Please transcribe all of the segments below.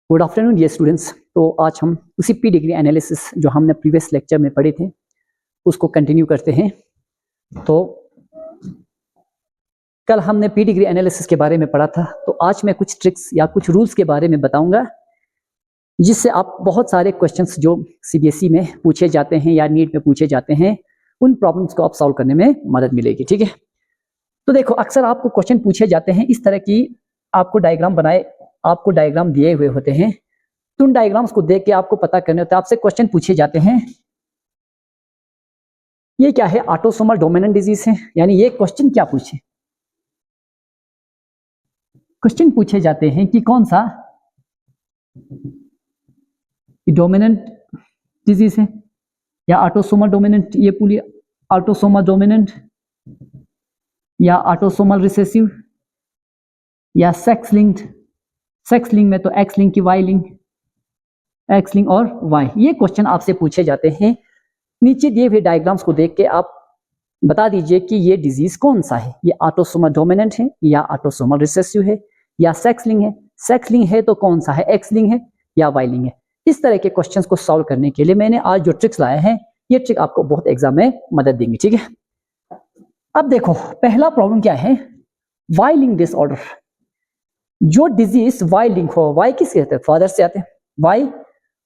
Good afternoon dear students. तो आज हम उसी पी डिग्री एनालिसिस जो हमने प्रीवियस लेक्चर में पढ़े थे उसको कंटिन्यू करते हैं। तो कल हमने पी डिग्री एनालिसिस के बारे में पढ़ा था, तो आज मैं कुछ ट्रिक्स या कुछ रूल्स के बारे में बताऊंगा जिससे आप बहुत सारे क्वेश्चंस जो सीबीएसई में पूछे जाते हैं या नीट में पूछे जाते हैं उन प्रॉब्लम्स को आप सॉल्व करने में मदद मिलेगी। ठीक है, तो देखो अक्सर आपको क्वेश्चन पूछे जाते हैं इस तरह की, आपको डायग्राम दिए हुए होते हैं, तो उन डायग्राम्स को देख के आपको पता करने होता है। आपसे क्वेश्चन पूछे जाते हैं ये क्या है, ऑटोसोमल डोमिनेंट डिजीज है, यानी ये क्वेश्चन क्या पूछे, क्वेश्चन पूछे जाते हैं कि कौन सा डोमिनेंट डिजीज है या ऑटोसोमल डोमिनेंट, ये पूरी ऑटोसोमल डोमिनेंट या ऑटोसोमल रिसेसिव या सेक्स लिंक्ड। सेक्स लिंक में तो एक्स लिंक की वाई लिंक, एक्स लिंक और वाई, ये क्वेश्चन आपसे पूछे जाते हैं। नीचे दिए हुए डायग्राम्स को देख के आप बता दीजिए कि ये डिजीज कौन सा है, ये ऑटोसोमल डोमिनेंट है या ऑटोसोमल रिसेसिव है या सेक्स लिंक है। सेक्स लिंक है तो कौन सा है, एक्स लिंक है या वाई लिंक है। इस तरह के क्वेश्चंस को सॉल्व करने के लिए मैंने आज जो ट्रिक्स लाए हैं, ये ट्रिक आपको बहुत एग्जाम में मदद देंगे। ठीक है, अब देखो पहला प्रॉब्लम क्या है, वाई लिंक डिसऑर्डर। जो डिजीज वाई लिंक हो, वाई किससे आते हैं, फादर से आते हैं।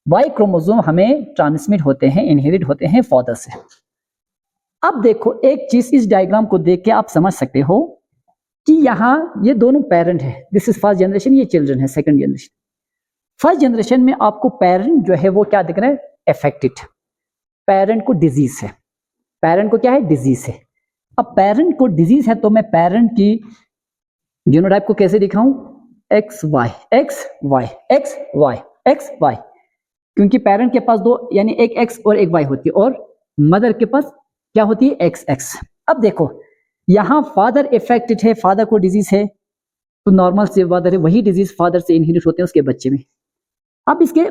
वाई क्रोमोसोम हमें ट्रांसमिट होते हैं, इनहेरिट होते हैं फादर से। अब देखो एक चीज इस डायग्राम को देख के आप समझ सकते हो कि यहाँ ये दोनों पेरेंट है, दिस इज फर्स्ट जनरेशन, ये चिल्ड्रन है सेकंड जनरेशन। फर्स्ट जनरेशन में आपको पेरेंट जो है वो क्या दिख रहा है, एफेक्टेड, पेरेंट को डिजीज है, पेरेंट को क्या है, डिजीज है। अब पेरेंट को डिजीज है तो मैं पेरेंट की जीनोटाइप को कैसे दिखाऊं, X Y X Y X Y X Y, क्योंकि पेरेंट के पास दो यानी एक एक्स और एक वाई होती है और मदर के पास क्या होती है, एक्स एक्स। अब देखो यहां फादर इफेक्टेड है, फादर को डिजीज है तो नॉर्मल से फादर है, वही डिजीज फादर से इनहेरिट होते हैं उसके बच्चे में। अब इसके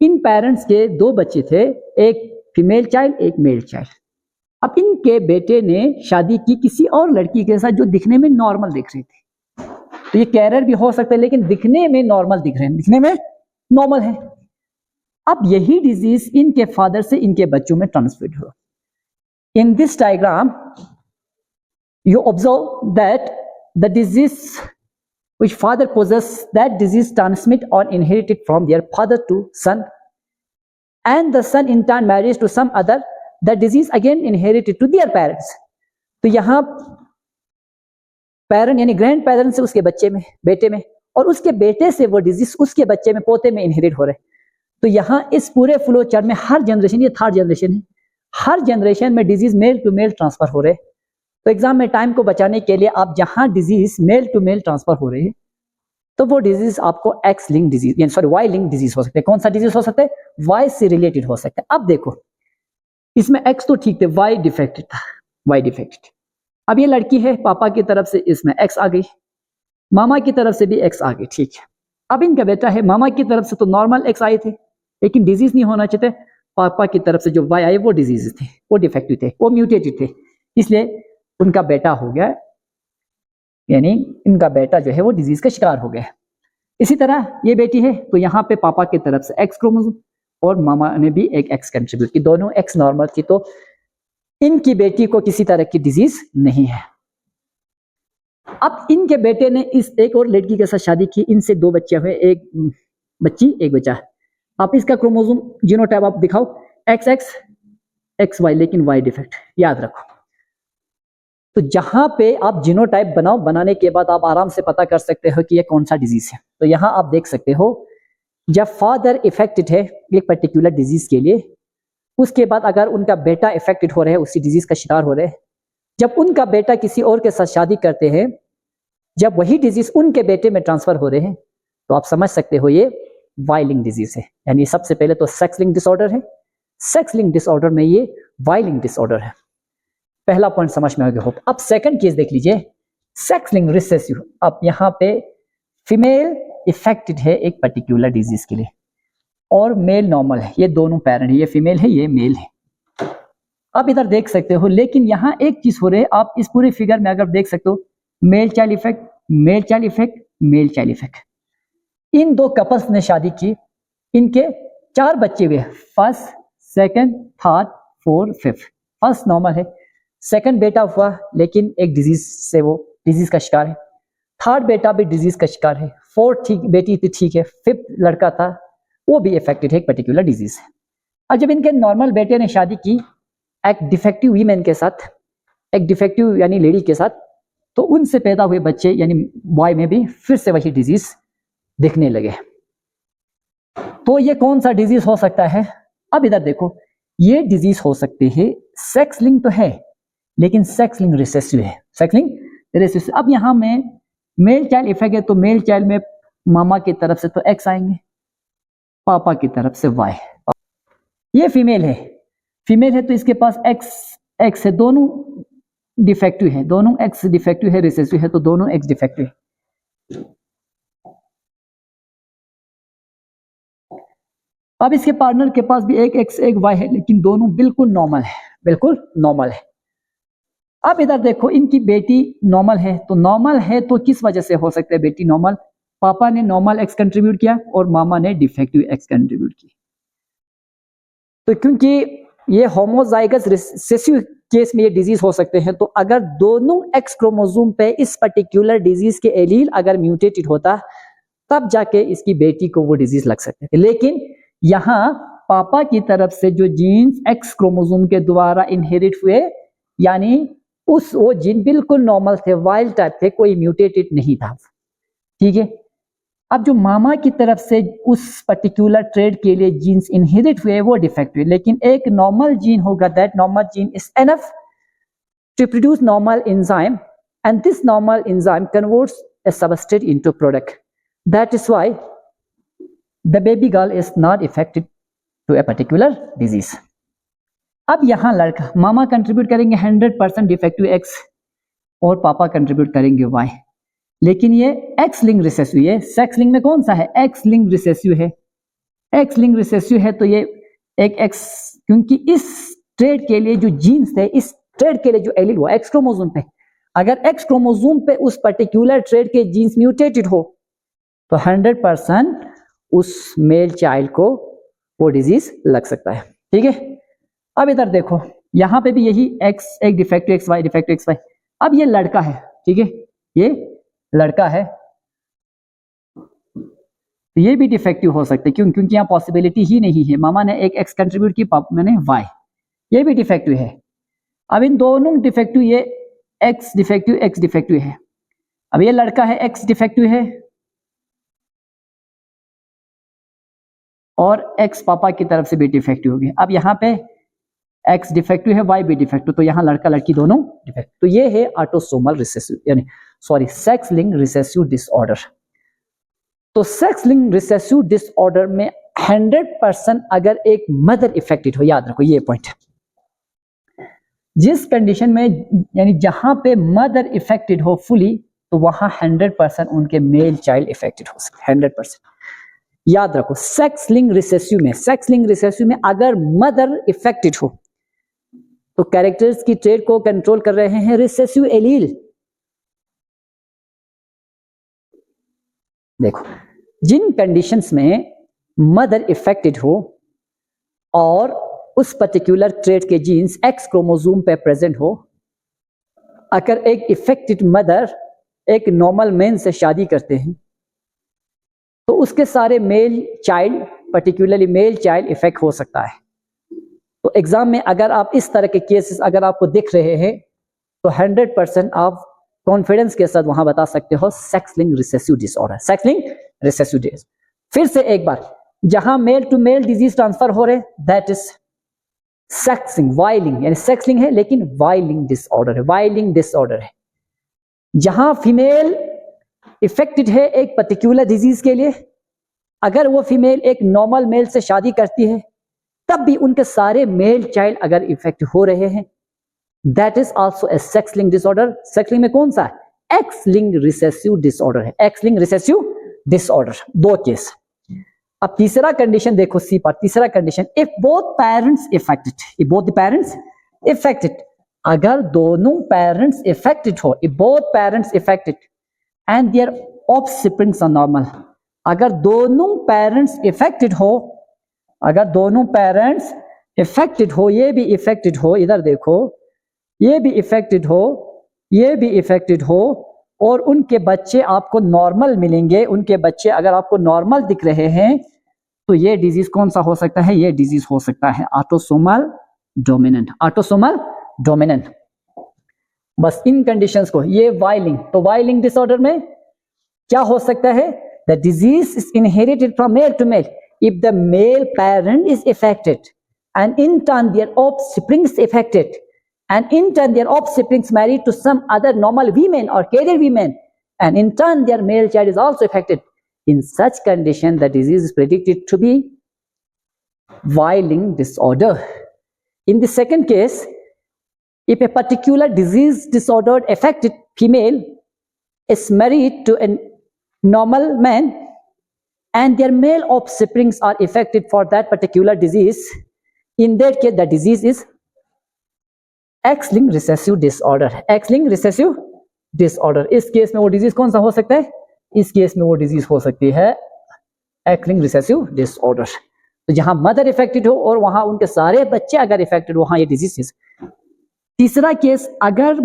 इन पेरेंट्स के दो बच्चे थे, एक फीमेल चाइल्ड एक मेल चाइल्ड। अब इनके बेटे ने शादी की किसी और लड़की के साथ जो दिखने में नॉर्मल दिख रही थी, तो ये कैरियर भी हो सकता है लेकिन दिखने में नॉर्मल दिख रहे हैं, दिखने में नॉर्मल है। अब यही डिजीज इनके फादर से इनके बच्चों में ट्रांसफर हुआ। In this diagram you observe that the disease which father possess, that disease transmit or inherited from their father to son, and the son in turn marries to some other, the disease again inherited to their parents. तो यहाँ parent यानी grand parent से उसके बच्चे में, बेटे में, और उसके बेटे से वो डिजीज उसके बच्चे में, पोते में इनहेरिट हो रहे। तो यहाँ इस पूरे फ्लो चार्ट में हर जनरेशन, ये थर्ड जनरेशन है, हर जनरेशन में disease male to male transfer हो रहे। तो एग्जाम में टाइम को बचाने के लिए आप जहां disease male to male transfer हो रहे हैं तो वो डिजीज आपको एक्स लिंक डिजीज यानी सॉरी वाई लिंक डिजीज हो सकते हैं। कौन सा डिजीज हो सकता है, वाई से रिलेटेड हो सकता है। अब देखो इसमें एक्स तो ठीक थे, वाई डिफेक्टेड था, वाई डिफेक्टेड। अब ये लड़की है, पापा की तरफ से इसमें एक्स आ गई, मामा की तरफ से भी एक्स आ गई, ठीक है। अब इनका बेटा है, मामा की तरफ से तो नॉर्मल एक्स आए थे लेकिन डिजीज नहीं होना चाहिए, पापा की तरफ से जो वाई आए वो डिजीज थे, वो डिफेक्टिव थे, वो म्यूटेटेड थे, इसलिए उनका बेटा हो गया, यानी इनका बेटा जो है वो डिजीज का शिकार हो गया। इसी तरह ये बेटी है तो यहाँ पे पापा की तरफ से एक्स क्रोमोसोम और मामा ने भी एक एक्स कंट्रीब्यूट की, दोनों एक्स नॉर्मल थी, तो इनकी बेटी को किसी तरह की डिजीज नहीं है। अब इनके बेटे ने इस एक और लड़की के साथ शादी की, इनसे दो बच्चे हुए, एक बच्ची एक बच्चा। आप इसका क्रोमोसोम जीनोटाइप आप दिखाओ, एक्स एक्स एक्स वाई, लेकिन वाई डिफेक्ट, याद रखो। तो जहां पे आप जीनोटाइप बनाओ, बनाने के बाद आप आराम से पता कर सकते हो कि ये कौन सा डिजीज है। तो यहां आप देख सकते हो जब फादर इफेक्टेड है एक पर्टिकुलर डिजीज के लिए, उसके बाद अगर उनका बेटा इफेक्टेड हो रहे हैं, उसी डिजीज का शिकार हो रहे हैं, जब उनका बेटा किसी और के साथ शादी करते हैं, जब वही डिजीज उनके बेटे में ट्रांसफर हो रहे हैं, तो आप समझ सकते हो ये वाई लिंक डिजीज है। यानी सबसे पहले तो सेक्स लिंक डिसऑर्डर है, सेक्स लिंक डिसऑर्डर में ये वाई लिंक डिसऑर्डर है। पहला पॉइंट समझ में आ गया हो। अब सेकंड केस देख लीजिए, सेक्स लिंक रिसेसिव। अब यहाँ पे फीमेल इफेक्टेड है एक पर्टिकुलर डिजीज के लिए और मेल नॉर्मल है, ये दोनों पेरेंट है, ये फीमेल है ये मेल है। अब इधर देख सकते हो, लेकिन यहाँ एक चीज हो रही है, आप इस पूरी फिगर में अगर देख सकते हो, male child effect, male child effect, male child effect. इन दो कपल्स ने शादी की, इनके 4 बच्चे हुए, first, second, third, fourth, fifth. First normal है, सेकंड बेटा हुआ लेकिन एक डिजीज से वो डिजीज का शिकार है, थर्ड बेटा भी डिजीज का शिकार है, फोर्थ ठीक बेटी थी ठीक है, फिफ्थ लड़का था वो भी इफेक्टेड है एक पर्टिकुलर डिजीज है। और जब इनके नॉर्मल बेटे ने शादी की एक डिफेक्टिव वीमेन के साथ, एक डिफेक्टिव यानी लेडी के साथ, तो उनसे पैदा हुए बच्चे यानी बॉय में भी फिर से वही डिजीज दिखने लगे। तो ये कौन सा डिजीज हो सकता है? अब इधर देखो, ये डिजीज हो सकते हैं, सेक्स लिंक तो है लेकिन सेक्स लिंक रिसेसिव है, सेक्स लिंक रिसेसिव। अब यहाँ में मेल चाइल्ड इफेक्ट है, तो मेल चाइल्ड में मामा की तरफ से तो एक्स आएंगे, पापा की तरफ से वाई। ये फीमेल है, फीमेल है तो इसके पास एक्स है, दोनों डिफेक्टिव है, दोनों एक्स डिफेक्टिव है, रिसेसिव है तो दोनों एक्स डिफेक्टिव है। अब इसके पार्टनर के पास भी एक एक्स एक वाई है लेकिन दोनों बिल्कुल नॉर्मल है, बिल्कुल नॉर्मल है। अब इधर देखो, इनकी बेटी नॉर्मल है, तो नॉर्मल है तो किस वजह से हो सकता है बेटी नॉर्मल? पापा ने नॉर्मल एक्स कंट्रीब्यूट किया और मामा ने डिफेक्टिव एक्स कंट्रीब्यूट की। तो क्योंकि ये होमोजाइगस रिसेसिव केस में ये डिजीज हो सकते हैं, तो अगर दोनों एक्स क्रोमोसोम पे इस पर्टिकुलर डिजीज के एलील अगर म्यूटेटेड होता तब जाके इसकी बेटी को वो डिजीज लग सकते थे। लेकिन यहाँ पापा की तरफ से जो जीन्स एक्स क्रोमोसोम के द्वारा इनहेरिट हुए यानी वो जीन बिल्कुल नॉर्मल थे, वाइल्ड टाइप थे, कोई म्यूटेटेड नहीं था, ठीक है। अब जो मामा की तरफ से उस पर्टिकुलर ट्रेड के लिए जीन्स इनहेरिट हुए वो डिफेक्टिव, लेकिन एक नॉर्मल जीन होगा, that normal gene is enough to produce normal enzyme and this normal enzyme converts a substrate into product. That is why the baby girl is not affected to a particular disease. अब यहां लड़का, मामा contribute करेंगे 100% defective x और पापा contribute करेंगे Y, लेकिन ये x link recessive है। सेक्स लिंक में कौन सा है? एक्स लिंक रिसेसिव है। एक्स लिंक रिसेसिव है तो ये एक एक्स, क्योंकि इस ट्रेड के लिए जो जीन्स थे, इस ट्रेड के लिए जो एलील हुआ एक्स क्रोमोसोम पे, अगर एक्स क्रोमोसोम पे उस पर्टिकुलर ट्रेड के जीन्स म्यूटेटेड हो तो 100% उस मेल चाइल्ड को वो डिजीज लग सकता है, ठीक है। अब इधर देखो, यहां पे भी यही एक्स एक defective X Y, defective X Y. अब ये लड़का है, ठीक है, ये लड़का है, ये भी डिफेक्टिव हो सकते हैं, क्योंकि यहाँ पॉसिबिलिटी ही नहीं है, मामा ने एक एक्स कंट्रीब्यूट की, पापा मैंने वाई, ये भी डिफेक्टिव है। अब इन दोनों डिफेक्टिव, ये एक्स डिफेक्टिव है। अब ये लड़का है, एक्स डिफेक्टिव है और एक्स पापा की तरफ से भी डिफेक्टिव हो गया। अब यहाँ पे एक्स डिफेक्टिव है, वाई भी डिफेक्टिव, तो यहाँ लड़का लड़की दोनों डिफेक्टिव। तो ये है ऑटोसोमल रिसेसिव यानी सेक्स लिंक रिसेसिव डिसऑर्डर। तो सेक्स लिंक रिसेसिव डिसऑर्डर में 100% अगर एक मदर इफेक्टेड हो, याद रखो ये पॉइंट, जिस कंडीशन में यानी जहां पे मदर इफेक्टेड हो फुली, तो वहां 100% उनके मेल चाइल्ड इफेक्टेड हो सकते, 100%। याद रखो, सेक्स लिंक रिसेसिव में अगर मदर इफेक्टेड हो तो कैरेक्टर्स की ट्रेड को कंट्रोल कर रहे हैं रिसेसिव एलील। देखो, जिन कंडीशंस में मदर इफेक्टेड हो और उस पर्टिकुलर ट्रेड के जीन्स एक्स क्रोमोसोम पे प्रेजेंट हो, अगर एक इफेक्टेड मदर एक नॉर्मल मैन से शादी करते हैं तो उसके सारे male child, particularly mail child effect हो सकता है। तो एग्जाम में अगर आप इस तरह के केसेस अगर आपको दिख रहे हैं तो 100% आप कॉन्फिडेंस के साथ वहां बता सकते हो sex link recessive disorder, sex link recessive disorder. फिर से एक बार, जहां male to male disease transfer हो रहे, that is sex link, Y link, यानी सेक्स लिंक है लेकिन वाई लिंक डिसऑर्डर है, वाई लिंक डिसऑर्डर है। जहां फीमेल इफेक्टेड है एक पर्टिकुलर डिजीज के लिए, अगर वो फीमेल एक नॉर्मल मेल से शादी करती है तब भी उनके सारे मेल चाइल्ड अगर इफेक्ट हो रहे हैं, that is also a sex link disorder. Sex link में कौन सा है? एक्स लिंक रिसेसिव डिसऑर्डर है, एक्स लिंक रिसेसिव डिसऑर्डर। दो केस। अब तीसरा कंडीशन देखो सी पर, तीसरा condition, if both parents affected, if both the parents affected, अगर दोनों पेरेंट्स इफेक्टेड हो, if both parents affected and their offsprings are normal, अगर दोनों पेरेंट्स इफेक्टेड हो, अगर दोनों पेरेंट्स इफेक्टेड हो, ये भी इफेक्टेड हो, इधर देखो, ये भी इफेक्टेड हो, ये भी इफेक्टेड हो, और उनके बच्चे आपको नॉर्मल मिलेंगे, उनके बच्चे अगर आपको नॉर्मल दिख रहे हैं, तो ये डिजीज कौन सा हो सकता है? ये डिजीज हो सकता है ऑटोसोमल डोमिनेंट, ऑटोसोमल डोमिनेंट। बस इन कंडीशंस को, ये वाइलिंग, तो वाइलिंग डिसऑर्डर में क्या हो सकता है? The disease is inherited from male to male if the male parent is affected and in turn their offspring is affected, and in turn their offspring is married to some other normal women or carrier women, and in turn their male child is also affected. In such condition the disease is predicted to be Weiling disorder. In the second case, if a particular disease disordered affected female is married to a normal man and their male offsprings are affected for that particular disease, in that case the disease is X-linked recessive disorder. X-linked recessive disorder, इस case में वो disease कौन सा हो सकता है? इस case में वो डिजीज हो सकती है X-linked recessive disorder। तो जहां मदर इफेक्टेड हो और वहां उनके सारे बच्चे अगर इफेक्टेड हो, वहां ये डिजीज है। तीसरा केस, अगर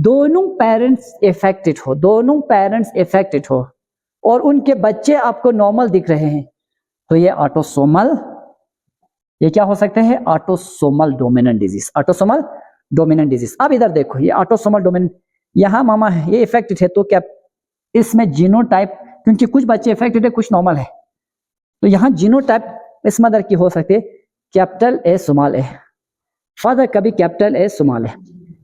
दोनों पेरेंट्स इफेक्टेड हो, दोनों पेरेंट्स इफेक्टेड हो और उनके बच्चे आपको नॉर्मल दिख रहे हैं, तो ये ऑटोसोमल, ये क्या हो सकते हैं? Autosomal dominant disease, autosomal dominant disease. अब इधर देखो, ये ऑटोसोमल डोमिनेंट, यहां मामा है, ये इफेक्टेड है, तो क्या इसमें जीनोटाइप, क्योंकि कुछ बच्चे इफेक्टेड है, कुछ नॉर्मल है, तो यहां जीनोटाइप इस मदर की हो सकती है capital A small A, father का भी कैपिटल ए स्मॉल ए।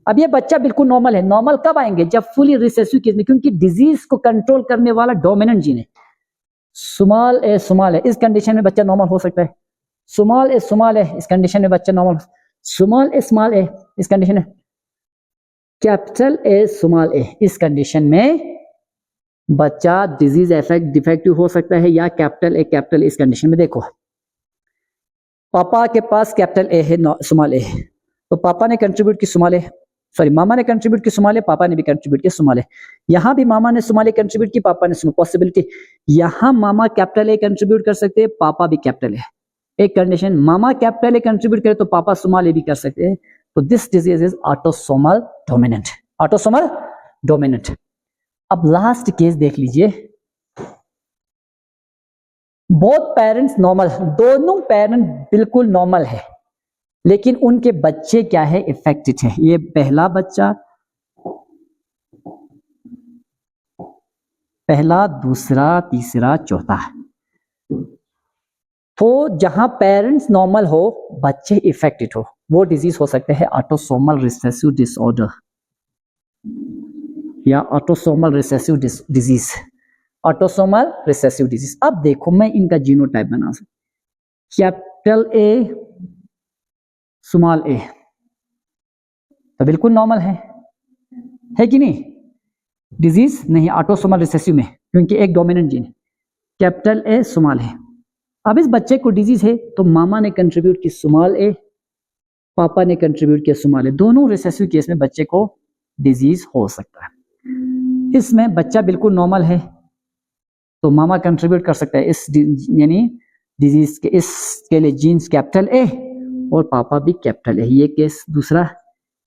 अब ये बच्चा बिल्कुल नॉर्मल है। नॉर्मल कब आएंगे? जब फुली रिसेसिव केस में, क्योंकि डिजीज को कंट्रोल करने वाला डोमिनेंट जीन है स्मॉल ए स्मॉल है। इस कंडीशन में बच्चा नॉर्मल हो सकता है। स्मॉल ए इस कंडीशन में बच्चा नॉर्मल, स्मॉल ए इस कंडीशन में, कैपिटल ए स्मॉल ए इस कंडीशन में बच्चा डिजीज इफेक्ट डिफेक्टिव हो सकता है, या कैपिटल इस कंडीशन में देखो, पापा के पास कैपिटल ए है, स्मॉल ए है, तो पापा ने कंट्रीब्यूट की स्मॉल ए, सॉरी मामा ने कंट्रीब्यूट की स्मॉल ए, पापा ने भी कंट्रीब्यूट की स्मॉल ए। यहां भी मामा ने स्मॉल ए कंट्रीब्यूट की, पापा ने स्मॉल, पॉसिबिलिटी यहां मामा कैपिटल ए कंट्रीब्यूट कर सकते हैं, पापा भी कैपिटल ए। एक condition, mama capital A contribute करे तो पापा स्मॉल ए भी कर सकते हैं। तो this disease is autosomal dominant, autosomal dominant. अब लास्ट केस देख लीजिए, बोथ पेरेंट्स नॉर्मल, दोनों पेरेंट बिल्कुल नॉर्मल है, लेकिन उनके बच्चे क्या है? इफेक्टेड है। ये पहला बच्चा, पहला, दूसरा, तीसरा, चौथा। तो जहां पेरेंट्स नॉर्मल हो, बच्चे इफेक्टेड हो, वो डिजीज हो सकते हैं ऑटोसोमल रिसेसिव डिसऑर्डर या autosomal recessive disease, autosomal recessive disease. अब देखो, मैं इनका जीनोटाइप बना सकता, कैपिटल ए स्मॉल ए, तो बिल्कुल नॉर्मल है कि नहीं? डिजीज नहीं ऑटोसोमल रिसेसिव में, क्योंकि एक डोमिनेंट जीन है, कैपिटल ए स्मॉल है। अब इस बच्चे को डिजीज है, तो मामा ने कंट्रीब्यूट की स्मॉल ए, पापा ने कंट्रीब्यूट किया स्मॉल ए, दोनों रिसेसिव केस में बच्चे को डिजीज हो सकता है। इसमें बच्चा बिल्कुल नॉर्मल है, तो मामा कंट्रीब्यूट कर सकता है इस यानी डिजीज के, इसके लिए जीन्स कैपिटल ए और पापा भी कैपिटल ए। ये केस दूसरा,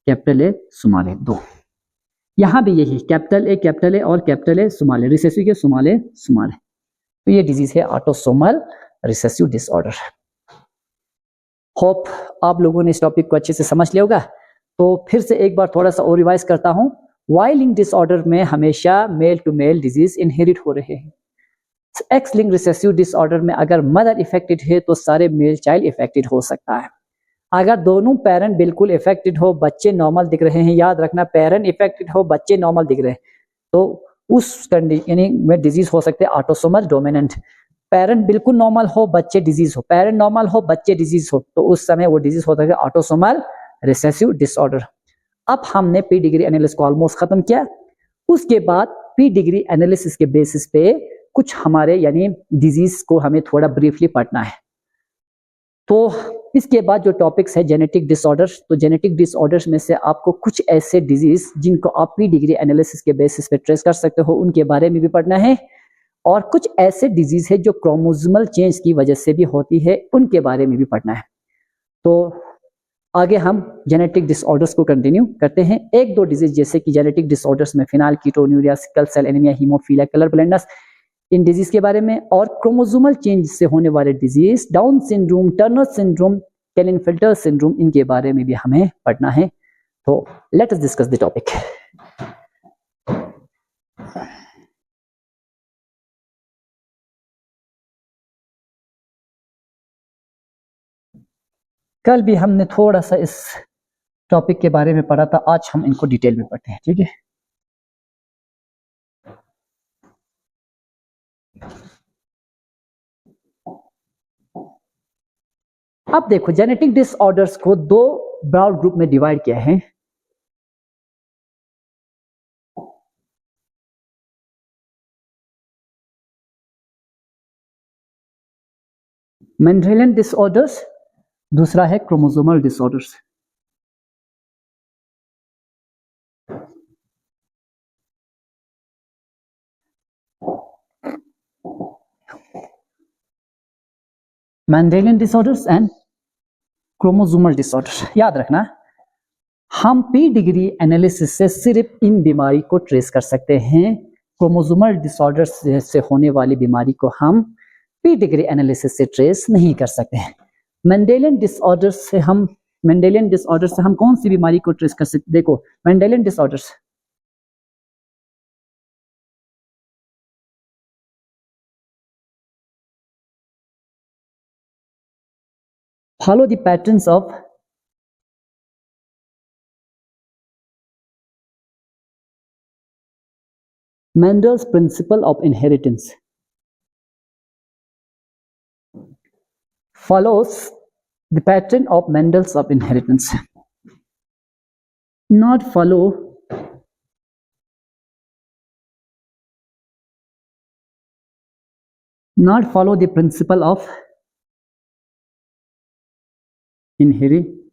कैपिटल ए स्मॉल ए, दो। यहां भी यही कैपिटल ए और capital A small A, recessive के स्मॉल ए। तो ये डिजीज है ऑटोसोमल रिसेसिव डिसऑर्डर। होप आप लोगों ने इस टॉपिक को अच्छे से समझ लिया होगा। तो फिर से एक बार थोड़ा सा और रिवाइज करता हूं। वाइलिंग डिसऑर्डर में हमेशा male to male disease inherit हो रहे हैं। एक्स लिंक रिसेसिव डिसऑर्डर में अगर मदर इफेक्टेड है तो सारे मेल चाइल्ड इफेक्टेड हो सकता है। अगर दोनों पेरेंट बिल्कुल इफेक्टेड हो, बच्चे नॉर्मल दिख रहे हैं, याद रखना पेरेंट इफेक्टेड हो, बच्चे नॉर्मल दिख रहे हैं, तो उस कंडीशन में डिजीज हो सकते हैं ऑटोसोमल डोमिनेंट। पेरेंट बिल्कुल नॉर्मल हो, बच्चे डिजीज हो, पेरेंट नॉर्मल हो, बच्चे डिजीज हो, तो उस समय वो डिजीज होता है ऑटोसोमल रिसेसिव डिसऑर्डर। अब हमने पी डिग्री एनालिसिस को ऑलमोस्ट खत्म किया। उसके बाद पी डिग्री एनालिसिस के बेसिस पे कुछ हमारे यानी डिजीज को हमें थोड़ा ब्रीफली पढ़ना है। तो इसके बाद जो टॉपिक्स है जेनेटिक डिसऑर्डर्स, तो जेनेटिक डिसऑर्डर्स में से आपको कुछ ऐसे डिजीज जिनको आप पी डिग्री एनालिसिस के बेसिस पे ट्रेस कर सकते हो, उनके बारे में भी पढ़ना है। और कुछ ऐसे डिजीज है जो क्रोमोसोमल चेंज की वजह से भी होती है, उनके बारे में भी पढ़ना है। तो आगे हम जेनेटिक डिसऑर्डर्स को कंटिन्यू करते हैं। एक दो डिजीज जैसे कि जेनेटिक डिसऑर्डर्स में phenylketonuria, sickle cell anaemia, haemophilia, colour blindness, इन डिजीज के बारे में, और क्रोमोसोमल चेंज से होने वाले disease down syndrome, Turner syndrome, Klinefelter syndrome, इनके बारे में भी हमें पढ़ना है। तो let us discuss the topic. कल भी हमने थोड़ा सा इस टॉपिक के बारे में पढ़ा था, आज हम इनको डिटेल में पढ़ते हैं, ठीक है। अब देखो, जेनेटिक डिसऑर्डर्स को दो ब्रॉड ग्रुप में डिवाइड किया है। मेंडेलियन डिसऑर्डर्स, दूसरा है chromosomal disorders. Mendelian disorders and chromosomal disorder. याद रखना, हम पी डिग्री एनालिसिस से सिर्फ इन बीमारी को ट्रेस कर सकते हैं। क्रोमोसोमल डिसऑर्डर से होने वाली बीमारी को हम पी डिग्री एनालिसिस से ट्रेस नहीं कर सकते हैं। मेंडेलियन डिसऑर्डर से हम कौन सी बीमारी को ट्रेस कर सकते? देखो, Mendelian disorders follow the patterns of Mendel's principle of inheritance. Follows the pattern of Mendel's of inheritance. Not follow the principle of inheritance.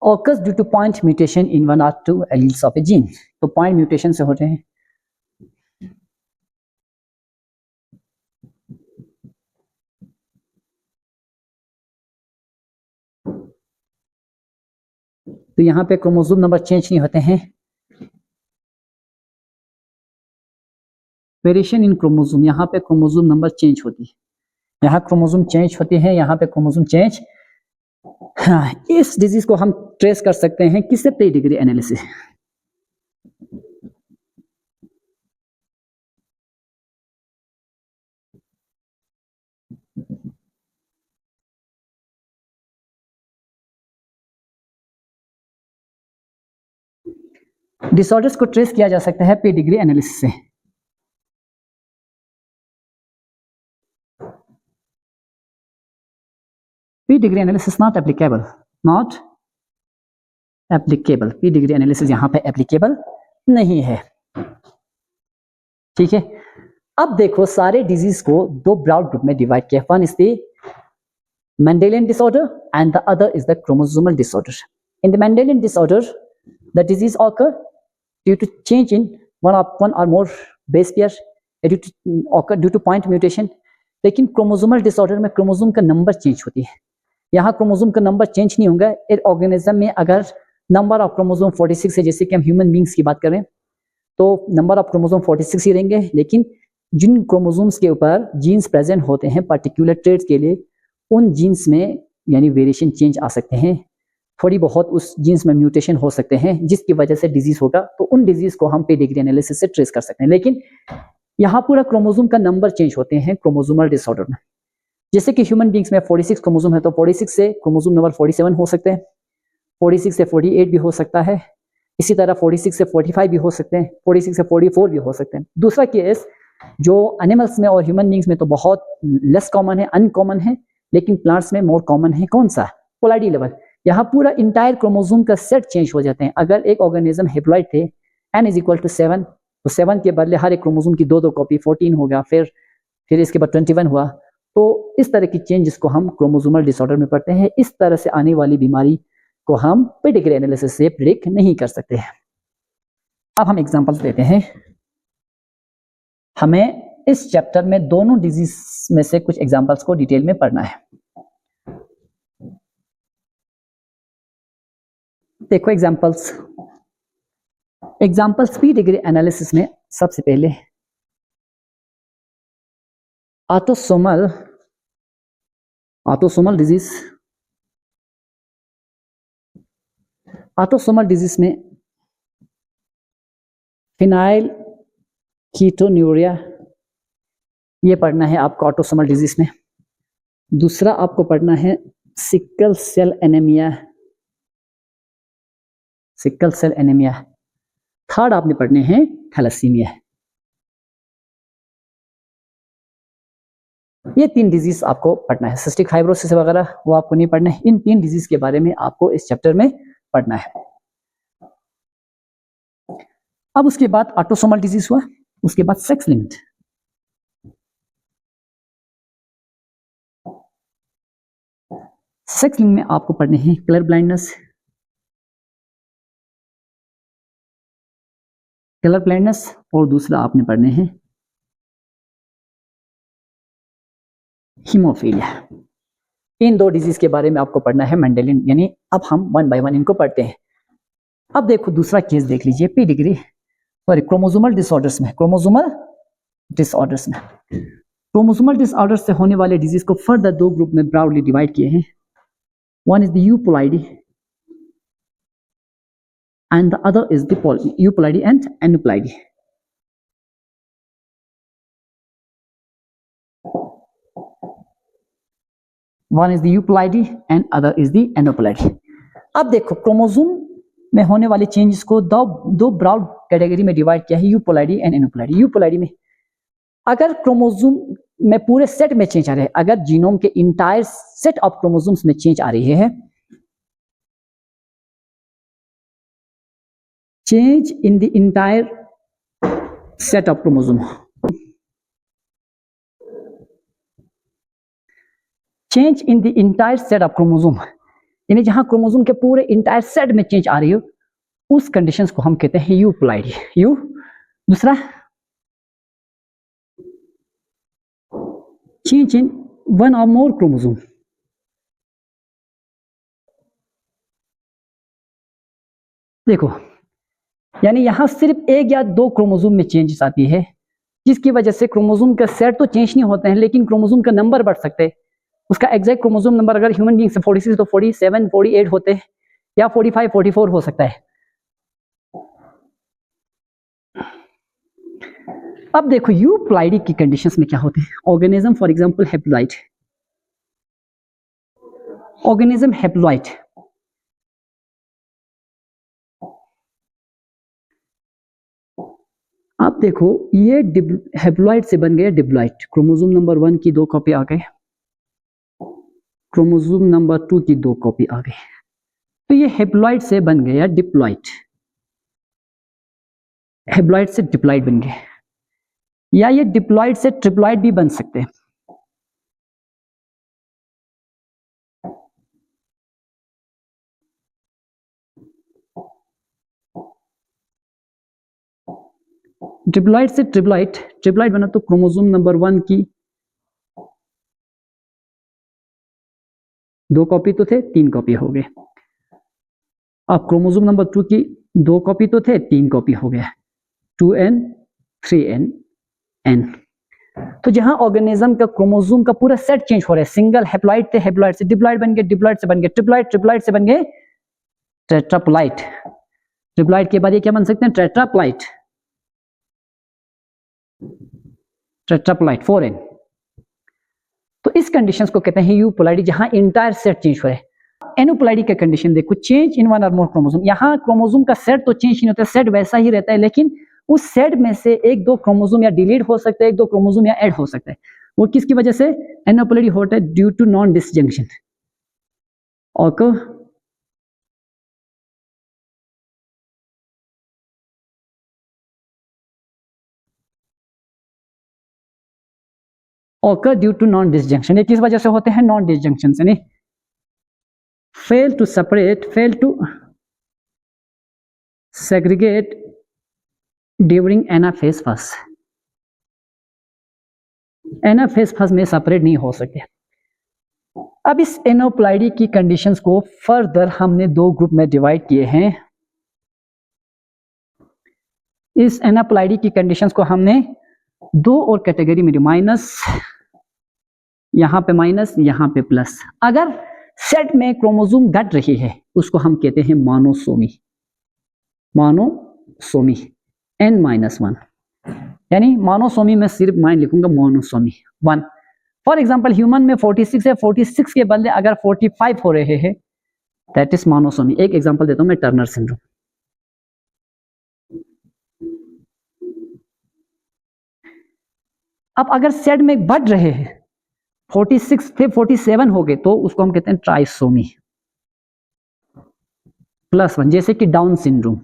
Occurs due to point mutation in one or two alleles of a gene. तो point mutation से होते हैं। तो यहां पे chromosome number change नहीं होते हैं। वेरिएशन इन क्रोमोसोम, यहां पे क्रोमोसोम नंबर चेंज होती है, यहां क्रोमोसोम चेंज होती है, यहां पे क्रोमोसोम चेंज। हाँ, इस डिजीज को हम ट्रेस कर सकते हैं किससे? Pre degree analysis. डिसऑर्डर्स को ट्रेस किया जा सकता है प्री डिग्री एनालिसिस से। Pre degree analysis not applicable, pre degree analysis यहां पे एप्लीकेबल नहीं है, ठीक है। अब देखो, सारे डिजीज को दो ब्रॉड ग्रुप में डिवाइड किया। One is the Mendelian disorder and the other is the chromosomal disorder. In the Mendelian disorder, the disease occur due to change in one or more base pair, due to point mutation. लेकिन chromosomal disorder में chromosome का number change होती है। यहाँ chromosome का number change नहीं होगा। एक ऑर्गेनिज्म में अगर नंबर ऑफ क्रोमोसोम 46 है, जैसे कि हम ह्यूमन बींग्स की बात करें, तो नंबर ऑफ क्रोमोसोम 46 ही रहेंगे, लेकिन जिन क्रोमोसोम्स के ऊपर जीन्स प्रेजेंट होते हैं पर्टिकुलर ट्रेट्स के लिए, उन जीन्स में यानी वेरिएशन चेंज आ सकते हैं, थोड़ी बहुत उस जीन्स में म्यूटेशन हो सकते हैं, जिसकी वजह से डिजीज होगा। तो उन डिजीज को हम प्री डिग्री एनालिसिस से ट्रेस कर सकते हैं। लेकिन यहाँ पूरा क्रोमोसोम का नंबर चेंज होते हैं क्रोमोसोमल डिसऑर्डर में। जैसे कि ह्यूमन बींग्स में 46 क्रोमोसोम है, तो 46 से क्रोमोसोम नंबर 47 हो सकते हैं, 46 से 48 भी हो सकता है, इसी तरह 46 से 45 भी हो सकते हैं, 46 से 44 भी हो सकते हैं। दूसरा केस जो एनिमल्स में और ह्यूमन बींग्स में तो बहुत लेस कॉमन है, अनकॉमन है, लेकिन प्लांट्स में मोर कॉमन है। कौन सा? पोलाइडी लेवल। यहाँ पूरा इंटायर क्रोमोसोम का सेट चेंज हो जाते हैं। अगर एक ऑर्गेनिज्म हेप्लॉइड थे, n = 7, तो 7 के बदले हर एक क्रोमोसोम की दो कॉपी, 14 हो गया, फिर इसके बाद 21 हुआ। तो इस तरह की चेंजेस को हम क्रोमोसोमल डिसऑर्डर में पढ़ते हैं। इस तरह से आने वाली बीमारी को हम पेडिग्री एनालिसिस से प्रिडिक्ट नहीं कर सकते हैं। अब हम एग्जांपल्स देते हैं। हमें इस चैप्टर में दोनों डिजीज में से कुछ एग्जांपल्स को डिटेल में पढ़ना है। देखो एग्जांपल्स पेडिग्री एनालिसिस में सबसे पहले ऑटोसोमल डिजीज में फिनाइल कीटोन्यूरिया ये पढ़ना है आपको ऑटोसोमल डिजीज में। दूसरा आपको पढ़ना है सिकल सेल एनीमिया। थर्ड आपने पढ़ने हैं थैलेसीमिया। ये 3 डिजीज आपको पढ़ना है। सिस्टिक फाइब्रोसिस वगैरह वो आपको नहीं पढ़ना है। इन 3 डिजीज के बारे में आपको इस चैप्टर में पढ़ना है। अब उसके बाद ऑटोसोमल डिजीज हुआ, उसके बाद सेक्स लिंक्ड। सेक्स लिंक में आपको पढ़ने हैं कलर ब्लाइंडनेस, और दूसरा आपने पढ़ने हैं हीमोफीलिया। इन 2 डिजीज के बारे में आपको पढ़ना है मेंडेलियन, यानी अब हम 1 बाय 1 इनको पढ़ते हैं। अब देखो दूसरा केस देख लीजिए, क्रोमोसोमल डिसऑर्डर्स में क्रोमोसोमल डिसऑर्डर्स से होने वाले डिजीज को फर्दर 2 ग्रुप में ब्रॉडली डिवाइड किए हैं। One is the euploidy and the other is the euploidy and aneuploidy. One is the euploidy and other is the aneuploidy. अब देखो क्रोमोसोम में होने वाले चेंजेस को दो ब्रॉड कैटेगरी में डिवाइड किया है, यूपोलाइडी एंड एनुप्लाइडी। यूपोलाइडी में अगर क्रोमोसोम में पूरे सेट में चेंज आ रहे हैं, अगर जीनोम के इंटायर सेट ऑफ क्रोमोसोम्स में चेंज आ रही है, change in the entire set of chromosome, change in the entire set of chromosome, यानी जहां क्रोमोसोम के पूरे इंटायर सेट में चेंज आ रही हो, उस कंडीशंस को हम कहते हैं यूपोलाइडी। दूसरा change in one or more chromosome, देखो यानी यहां सिर्फ एक या 2 क्रोमोसोम में चेंजेस आती है, जिसकी वजह से क्रोमोसोम का सेट तो चेंज नहीं होते हैं, लेकिन क्रोमोसोम का नंबर बढ़ सकते हैं। उसका एग्जैक्ट क्रोमोसोम नंबर अगर ह्यूमन बीइंग से 46 तो 47, 48 होते हैं, या 45, 44 हो सकता है। अब देखो यूप्लाइडी की कंडीशंस में क्या होते हैं। ऑर्गेनिज्म फॉर एग्जांपल हैप्लॉइड, आप देखो ये हैप्लॉइड से बन गया डिप्लॉइड। क्रोमोसोम नंबर 1 की 2 कॉपी आ गई, क्रोमोसोम नंबर 2 की 2 कॉपी आ गई, तो ये हैप्लॉइड से बन गया डिप्लॉइड। हैप्लॉइड से डिप्लॉइड बन गए, या ये डिप्लॉइड से ट्रिप्लॉइड भी बन सकते हैं। ट्रिप्लॉइड से ट्रिप्लॉइड बना तो क्रोमोसोम नंबर 1 की 2 कॉपी तो थे, 3 कॉपी हो गए। अब क्रोमोसोम नंबर 2 की 2 कॉपी तो थे, 3 कॉपी हो गया, 2n 3n n। तो जहां ऑर्गेनिज्म का क्रोमोसोम का पूरा सेट चेंज हो रहा है, सिंगल हैप्लॉइड थे, हैप्लॉइड से डिप्लॉइड बन गए, डिप्लॉइड से बन गए ट्रिप्लॉइड, ट्रिप्लॉइड से बन गए टेट्राप्लॉइड, ट्रिप्लॉइड के बाद ये क्या बन सकते हैं, टेट्राप्लॉइड 4n। तो इस कंडीशंस को कहते हैं यूपोलाइडी, जहां इंटायर सेट चेंज हो रहा है। एनुपोलाइडी का कंडीशन देखो, चेंज इन वन और मोर क्रोमोसोम। यहां क्रोमोसोम का सेट तो चेंज नहीं होता, सेट वैसा ही रहता है, लेकिन उस सेट में से 1-2 क्रोमोसोम या डिलीट हो सकता है, 1-2 क्रोमोसोम या ऐड हो सकता है। वो किसकी वजह से एनुपोलाइडी होता है, ड्यू टू नॉन डिसजंक्शन और occur due to non disjunction। ये किस वजह से होते हैं? नॉन डिसजंक्शन से। नहीं, fail to separate, fail to segregate during anaphase first. Anaphase first में सेपरेट नहीं हो सकते। अब इस एनोप्लाइडी की कंडीशंस को फर्दर हमने दो ग्रुप में डिवाइड किए हैं। इस एनाप्लाइडी की कंडीशंस को हमने दो और कैटेगरी में, माइनस, यहां पे माइनस, यहां पे प्लस। अगर सेट में क्रोमोसोम घट रही है उसको हम कहते हैं मोनोसोमी। मोनोसोमी n-1, यानी मोनोसोमी में सिर्फ माइन लिखूंगा, मोनोसोमी 1। फॉर एग्जांपल ह्यूमन में 46 है, 46 के बदले अगर 45 हो रहे हैं, दैट इज मोनोसोमी। एक एग्जांपल देता हूं मैं, टर्नर सिंड्रोम। अब अगर सेट में बढ़ रहे हैं, 46 थे 47 हो गए, तो उसको हम कहते हैं ट्राइसोमी +1। जैसे कि डाउन सिंड्रोम,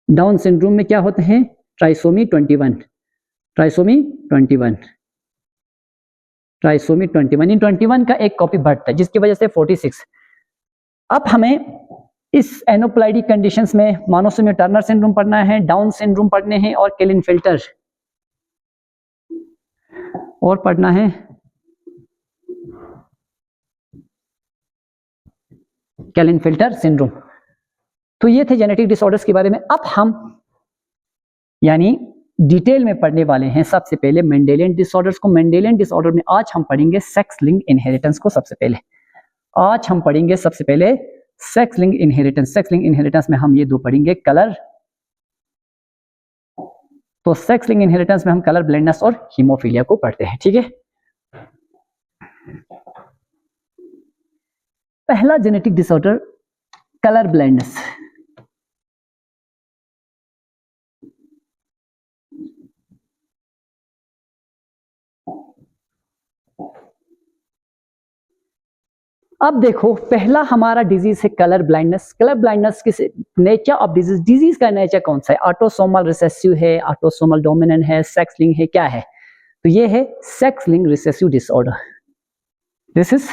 डाउन सिंड्रोम में क्या होते हैं? Trisomy 21, trisomy 21, trisomy 21। इन 21 का एक कॉपी बढ़ता है जिसकी वजह से 46। अब हमें इस एनोप्लाइडी कंडीशंस में मोनोसोमी टर्नर सिंड्रोम पढ़ना है, डाउन सिंड्रोम पढ़ने हैं और क्लेनफेल्टर और पढ़ना है, क्लेनफेल्टर सिंड्रोम। तो ये थे जेनेटिक डिसऑर्डर्स के बारे में। अब हम यानी डिटेल में पढ़ने वाले हैं सबसे पहले मेंडेलियन डिसऑर्डर्स को। मेंडेलियन डिसऑर्डर में आज हम पढ़ेंगे सेक्स लिंक इनहेरिटेंस को। सबसे पहले आज हम पढ़ेंगे सबसे पहले sex link inheritance. Sex link inheritance में हम ये दो पढ़ेंगे, कलर। तो सेक्स लिंक इनहेरिटेंस में हम कलर ब्लाइंडनेस और हीमोफीलिया को पढ़ते हैं, ठीक है। पहला जेनेटिक डिसऑर्डर कलर ब्लाइंडनेस। अब देखो, पहला हमारा डिजीज है कलर ब्लाइंडनेस। कलर ब्लाइंडनेस किस नेचर ऑफ डिजीज, डिजीज का नेचर कौन सा है? ऑटोसोमल रिसेसिव है, ऑटोसोमल डोमिनेंट है, सेक्स लिंक है, क्या है? तो ये है sex link recessive disorder. This is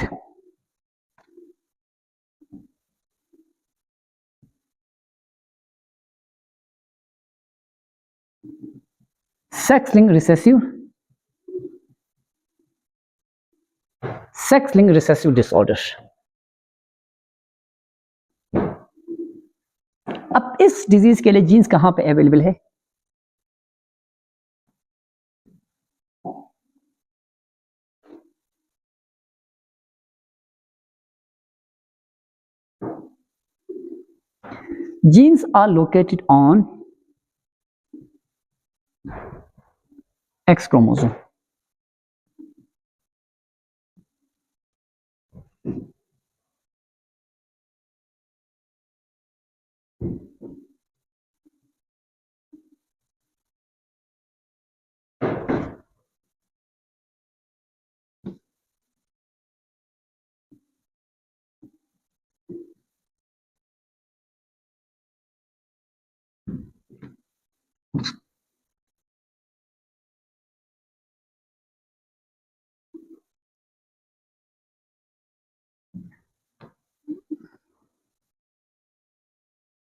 sex link recessive, sex link recessive disorder. अब इस डिजीज के लिए जीन्स कहां पे अवेलेबल है? Genes are located on X chromosome.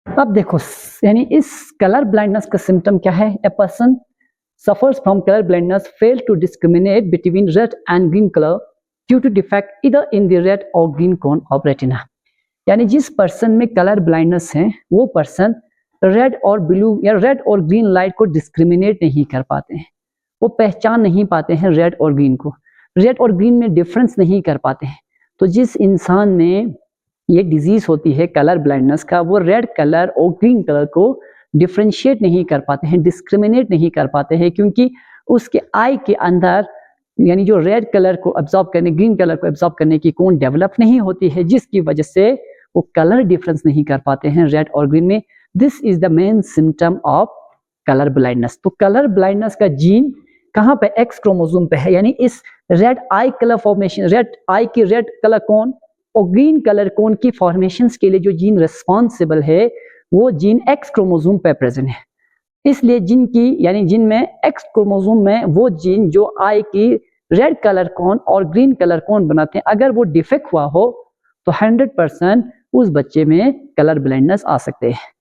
अब देखो, यानी इस कलर ब्लाइंडनेस का सिम्टम क्या है? A person suffers from color blindness, fail to discriminate between red and green color due to defect either in the red or green cone of retina। यानी जिस person में कलर ब्लाइंडनेस है वो person red और blue या red और green light को discriminate नहीं कर पाते हैं, वो पहचान नहीं पाते हैं रेड और ग्रीन को, रेड और ग्रीन में डिफरेंस नहीं कर पाते हैं। तो जिस इंसान में ये डिजीज होती है कलर ब्लाइंडनेस का, वो रेड कलर और ग्रीन कलर को डिफ्रेंशिएट नहीं कर पाते हैं, डिस्क्रिमिनेट नहीं कर पाते हैं, क्योंकि उसके आई के अंदर यानी जो रेड कलर को एब्जॉर्ब करने, ग्रीन कलर को एब्जॉर्ब करने की कोन डेवलप नहीं होती है, जिसकी वजह से वो कलर डिफरेंस नहीं कर पाते हैं रेड और ग्रीन में। This is the main symptom of colour blindness. तो कलर ब्लाइंडनेस का जीन कहाँ पे? एक्स क्रोमोसोम पे है। यानी इस red eye colour formation, red eye की रेड कलर कोन और ग्रीन कलर कोन की फॉर्मेशंस के लिए जो जीन रिस्पॉन्सिबल है वो जीन एक्स क्रोमोसोम पे प्रेजेंट है। इसलिए जिनमें एक्स क्रोमोसोम में वो जीन जो आई की रेड कलर कोन और ग्रीन कलर कोन बनाते हैं, अगर वो डिफेक्ट हुआ हो तो 100% उस बच्चे में कलर ब्लाइंडनेस आ सकते हैं।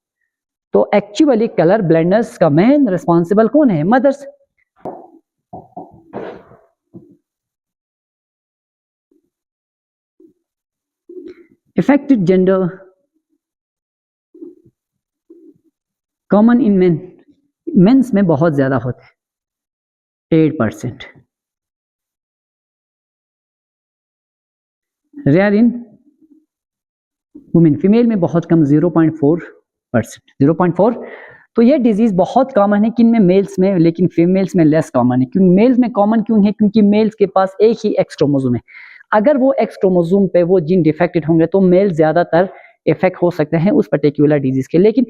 तो एक्चुअली कलर ब्लाइंडनेस का मेन रिस्पॉन्सिबल कौन है? Mothers. Affected gender common in men, mens में बहुत ज्यादा होते हैं 8%, रेयर इन वुमेन, फीमेल में बहुत कम 0.4%, 0.4। तो ये डिजीज बहुत कॉमन है किन में? मेल्स में, लेकिन फीमेल्स में लेस कॉमन है। क्यों मेल्स में कॉमन क्यों है? क्योंकि मेल्स के पास एक ही एक्स क्रोमोसोम है। अगर वो एक्स क्रोमोसोम पे वो जीन डिफेक्टेड होंगे तो मेल ज्यादातर इफेक्ट हो सकते हैं उस पर्टिकुलर डिजीज के, लेकिन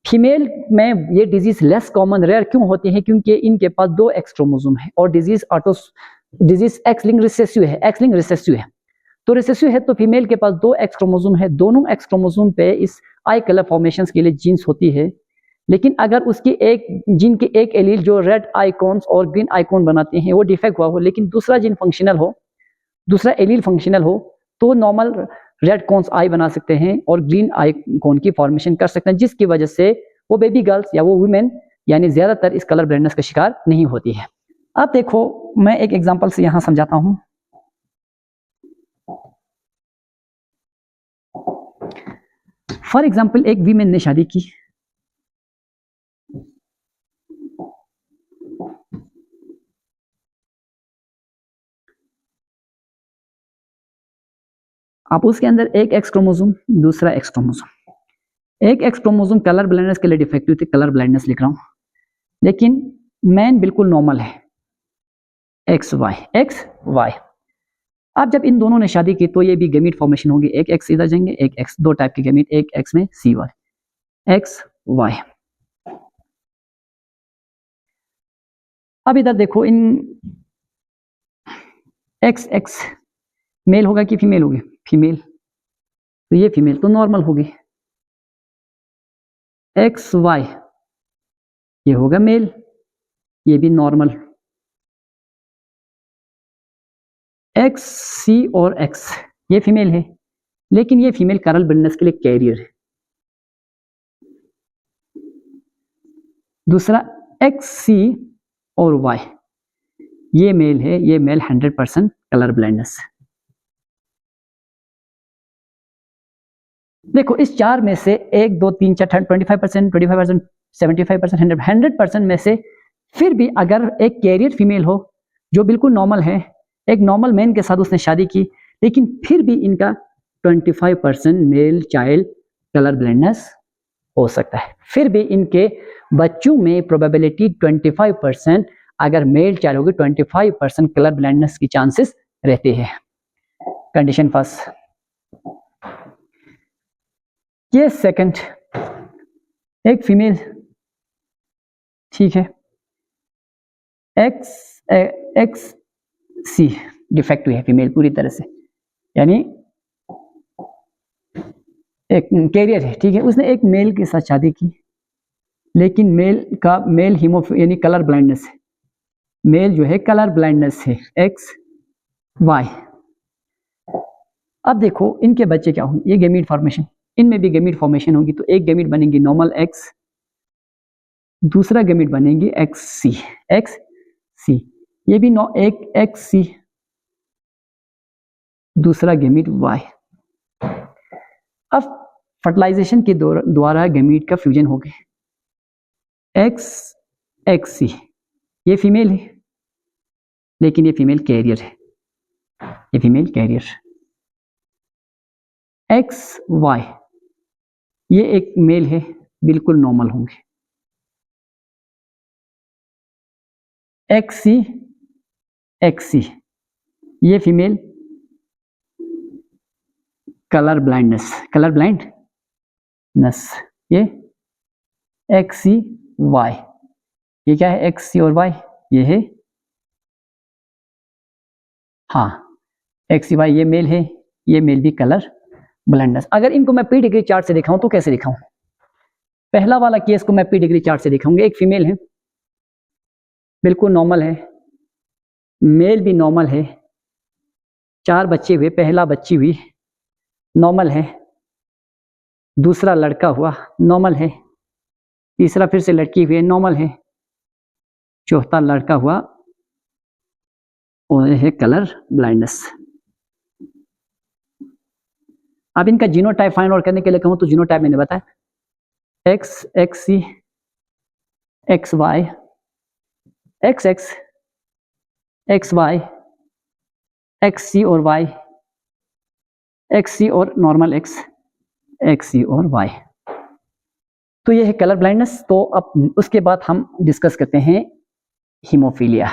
फीमेल में ये डिजीज लेस कॉमन, रेयर क्यों होती है? क्योंकि इनके पास 2 एक्स क्रोमोसोम है और डिजीज एक्स लिंक रिसेसिव है, एक्स लिंक रिसेसिव है। तो रिसेसिव है तो फीमेल के पास 2 एक्स क्रोमोसोम है, दोनों एक्स क्रोमोसोम पे इस आई कलर फॉर्मेशंस के लिए जीन्स होती है। लेकिन अगर उसकी एक जीन की एक एलील जो रेड आइकॉन्स और ग्रीन आइकॉन बनाते हैं वो डिफेक्ट हुआ हो, लेकिन दूसरा जीन फंक्शनल हो, दूसरा एलील फंक्शनल हो, तो नॉर्मल रेड कॉन्स आई बना सकते हैं और ग्रीन आइकॉन की फॉर्मेशन कर सकते हैं, जिसकी वजह से वो बेबी गर्ल्स या वो वुमेन यानी ज्यादातर इस कलर ब्लाइंडनेस का शिकार नहीं होती है। अब देखो मैं एक एग्जांपल से यहां समझाता हूं। फॉर एग्जाम्पल एक वीमेन ने शादी की, आप उसके अंदर एक एक्स क्रोमोसोम, दूसरा एक्स क्रोमोसोम, एक एक्स क्रोमोसोम कलर ब्लाइंडनेस के लिए डिफेक्टिव थे, कलर ब्लाइंडनेस लिख रहा हूं, लेकिन मैन बिल्कुल नॉर्मल है, एक्स वाई एक्स वाई। अब जब इन दोनों ने शादी की तो ये भी गैमीट फॉर्मेशन होगी, एक एक्स इधर जाएंगे, एक एक्स, 2 टाइप के गैमीट, एक एक्स में सी वाई, एक्स वाई। अब इधर देखो इन एक्स एक्स मेल होगा कि फीमेल होगी? फीमेल, तो ये फीमेल तो नॉर्मल होगी। एक्स वाई ये होगा मेल, ये भी नॉर्मल। एक्स सी और एक्स ये फीमेल है, लेकिन ये फीमेल कलर ब्लाइंडनेस के लिए कैरियर है। दूसरा एक्स सी और वाई ये मेल है, ये मेल 100% कलर ब्लाइंडनेस। देखो इस 4 में से 1 2 3 4 25%, 25%, 75%, 100% में से फिर भी अगर एक कैरियर फीमेल हो जो बिल्कुल नॉर्मल है, एक नॉर्मल मैन के साथ उसने शादी की, लेकिन फिर भी इनका 25% मेल चाइल्ड कलर ब्लाइंडनेस हो सकता है। फिर भी इनके बच्चों में प्रोबेबिलिटी 25%, अगर मेल चाइल्ड होगी 25% कलर ब्लाइंडनेस की चांसेस रहते हैं। Condition first. ये सेकंड, एक फीमेल, ठीक है, एक्स सी डिफेक्टिव है, फीमेल पूरी तरह से, यानी एक कैरियर है, ठीक है। उसने एक मेल के साथ शादी की, लेकिन मेल यानी कलर ब्लाइंडनेस है, मेल जो है कलर ब्लाइंडनेस है, एक्स वाई। अब देखो इनके बच्चे क्या होंगे? ये गैमीट फॉर्मेशन, इनमें भी गैमीट फॉर्मेशन होगी, तो एक गैमीट बनेगी नॉर्मल एक्स, दूसरा गैमीट बनेगी एक्स सी, ये भी एक एक्स सी, दूसरा गैमीट वाई। अब फर्टिलाइजेशन के द्वारा गैमीट का फ्यूजन हो गया, एक्स सी, ये फीमेल है, लेकिन ये फीमेल कैरियर है, ये फीमेल कैरियर। एक्स वाई ये एक मेल है, बिल्कुल नॉर्मल होंगे। एक्स सी ये फीमेल कलर ब्लाइंडनेस, ये एक्स सी वाई, ये क्या है? एक्स सी और वाई, ये है, हाँ एक्स सी वाई, ये मेल है, ये मेल भी कलर ब्लाइंडनेस। अगर इनको मैं पीडिग्री चार्ट से दिखाऊं तो कैसे दिखाऊं? पहला वाला केस को मैं पी डिग्री चार्ट से दिखाऊंगा। एक फीमेल है, बिल्कुल नॉर्मल है, मेल भी नॉर्मल है, 4 बच्चे हुए, पहला बच्ची हुई नॉर्मल है, दूसरा लड़का हुआ नॉर्मल है, तीसरा फिर से लड़की हुई नॉर्मल है, चौथा लड़का हुआ और है कलर ब्लाइंडनेस। अब इनका जीनोटाइप फाइंड आउट करने के लिए कहूँ तो जीनोटाइप मैंने बताया X, X C, X Y, X X, X Y, X C और वाई, एक्स सी और नॉर्मल एक्स, एक्स सी और वाई। तो ये है कलर ब्लाइंडनेस। तो अब उसके बाद हम डिस्कस करते हैं हीमोफीलिया।